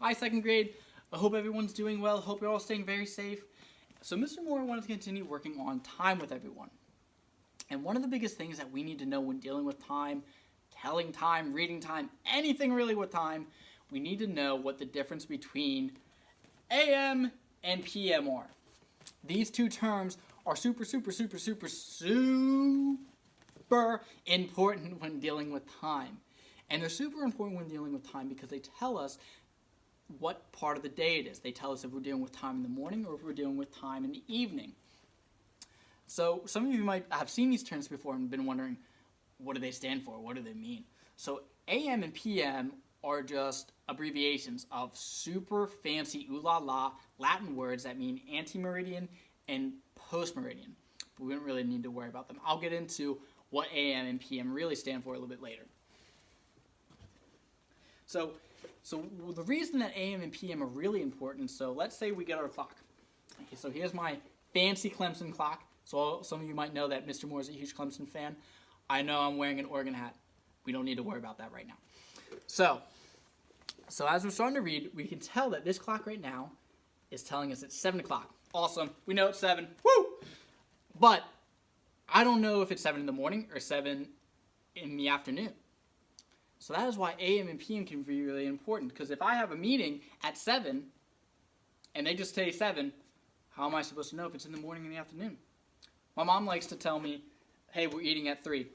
Hi, second grade. I hope everyone's doing well. Hope you're all staying very safe. So Mr. Moore wanted to continue working on time with everyone. And one of the biggest things that we need to know when dealing with time, telling time, reading time, anything really with time, we need to know what the difference between AM and PM are. These two terms are super important when dealing with time. And they're super important when dealing with time because they tell us what part of the day it is. They tell us if we're dealing with time in the morning or if we're dealing with time in the evening. So some of you might have seen these terms before and been wondering, what do they stand for? What do they mean? So AM and PM are just abbreviations of super fancy ooh la la Latin words that mean antemeridian and postmeridian. But we don't really need to worry about them. I'll get into what AM and PM really stand for a little bit later. So the reason that AM and PM are really important, so let's say we get our clock. Okay, so here's my fancy Clemson clock. So some of you might know that Mr. Moore is a huge Clemson fan. I know I'm wearing an Oregon hat. We don't need to worry about that right now. So as we're starting to read, we can tell that this clock right now is telling us it's 7 o'clock. Awesome. We know it's 7. Woo! But I don't know if it's 7 in the morning or 7 in the afternoon. So that is why AM and PM can be really important. Because if I have a meeting at 7 and they just say 7, how am I supposed to know if it's in the morning or in the afternoon? My mom likes to tell me, hey, we're eating at 3.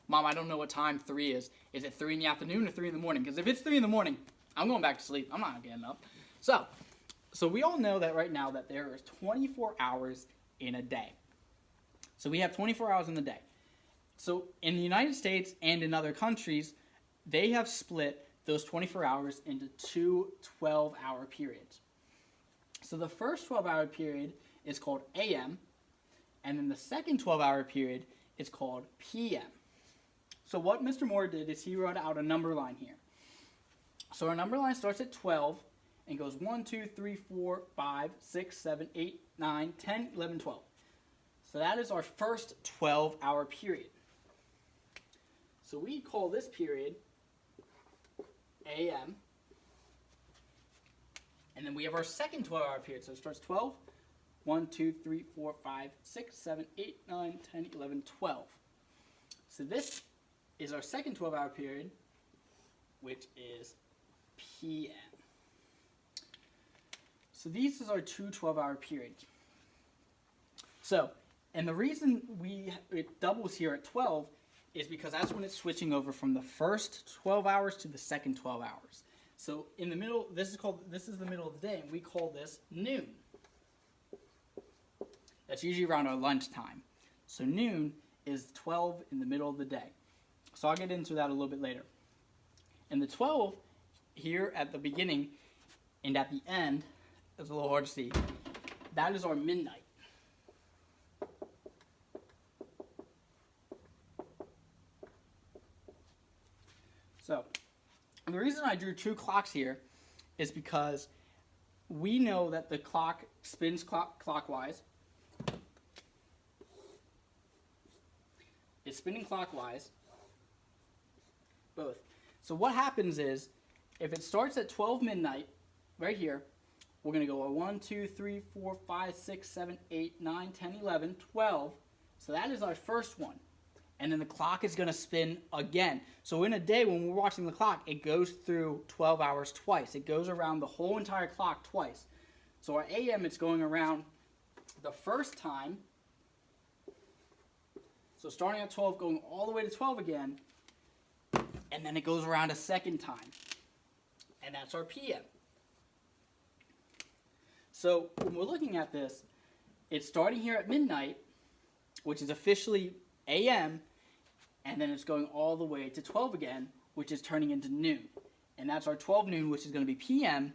Mom, I don't know what time 3 is. Is it 3 in the afternoon or 3 in the morning? Because if it's 3 in the morning, I'm going back to sleep. I'm not getting up. So we all know that right now that there is 24 hours in a day. So we have 24 hours in the day. So in the United States and in other countries, they have split those 24 hours into two 12-hour periods. So the first 12-hour period is called AM, and then the second 12-hour period is called PM. So what Mr. Moore did is he wrote out a number line here. So our number line starts at 12 and goes 1, 2, 3, 4, 5, 6, 7, 8, 9, 10, 11, 12. So that is our first 12-hour period. So we call this period AM. And then we have our second 12-hour period. So it starts 12, 1, 2, 3, 4, 5, 6, 7, 8, 9, 10, 11, 12. So this is our second 12-hour period, which is PM. So these are our two 12-hour periods. So, and the reason it doubles here at 12 is because that's when it's switching over from the first 12 hours to the second 12 hours. So in the middle, this is the middle of the day, and we call this noon. That's usually around our lunchtime. So noon is 12 in the middle of the day. So I'll get into that a little bit later. And the 12 here at the beginning and at the end, it's a little hard to see, that is our midnight. So the reason I drew two clocks here is because we know that the clock spins clockwise. It's spinning clockwise, both. So what happens is, if it starts at 12 midnight, right here, we're going to go 1, 2, 3, 4, 5, 6, 7, 8, 9, 10, 11, 12. So that is our first one. And then the clock is going to spin again. So in a day when we're watching the clock, it goes through 12 hours twice. It goes around the whole entire clock twice. So our AM, it's going around the first time. So starting at 12, going all the way to 12 again. And then it goes around a second time. And that's our PM. So when we're looking at this, it's starting here at midnight, which is officially AM, and then it's going all the way to 12 again, which is turning into noon. And that's our 12 noon, which is going to be PM,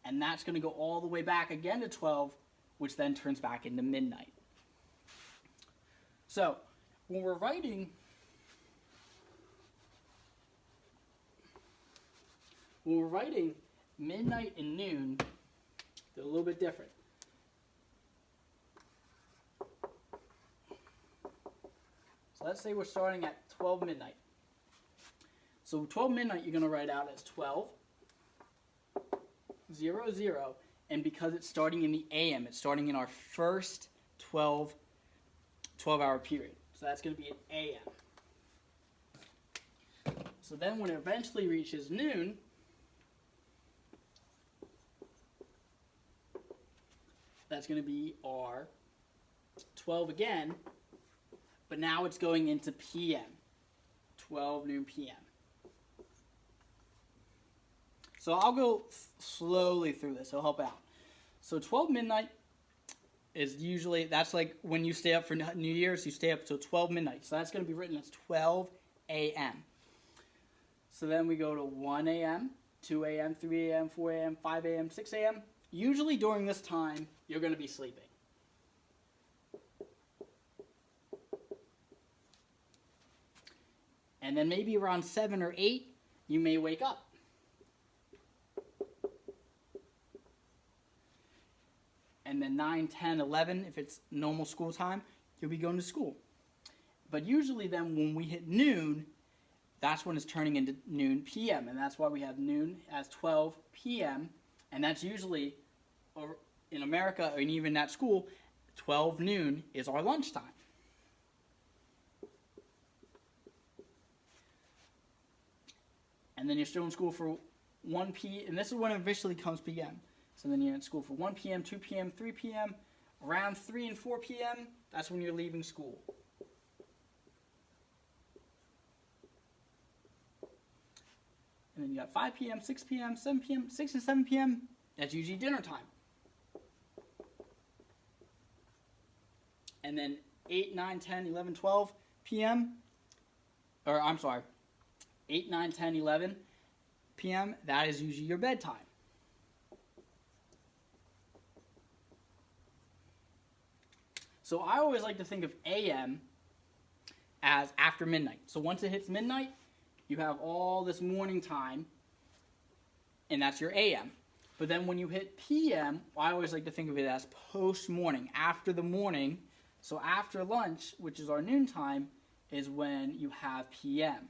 and that's going to go all the way back again to 12, which then turns back into midnight. So when we're writing midnight and noon, they're a little bit different. So let's say we're starting at 12 midnight. So 12 midnight you're going to write out as 12. 0, 0, and because it's starting in the AM, it's starting in our first 12-hour period. So that's going to be an AM. So then when it eventually reaches noon, that's going to be our 12 again, but now it's going into PM, 12 noon PM. So I'll go slowly through this, it'll help out. So 12 midnight is usually, that's like when you stay up for New Year's, you stay up till 12 midnight. So that's going to be written as 12 a.m. So then we go to 1 a.m., 2 a.m., 3 a.m., 4 a.m., 5 a.m., 6 a.m. Usually during this time, you're going to be sleeping. And then maybe around 7 or 8, you may wake up. And then 9, 10, 11, if it's normal school time, you'll be going to school. But usually then when we hit noon, that's when it's turning into noon PM. And that's why we have noon as 12 PM. And that's usually, or in America, and even at school, 12 noon is our lunchtime. And then you're still in school for 1 p.m. And this is when it officially comes PM. So then you're in school for 1 p.m., 2 p.m., 3 p.m. Around 3 and 4 p.m., that's when you're leaving school. And then you got 5 p.m., 6 p.m., 7 p.m., 6 and 7 p.m., that's usually dinner time. And then 8, 9, 10, 11, 12 p.m., or I'm sorry, 8, 9, 10, 11 p.m., that is usually your bedtime. So I always like to think of AM as after midnight. So once it hits midnight, you have all this morning time, and that's your AM. But then when you hit PM, I always like to think of it as post-morning, after the morning. So after lunch, which is our noon time, is when you have PM.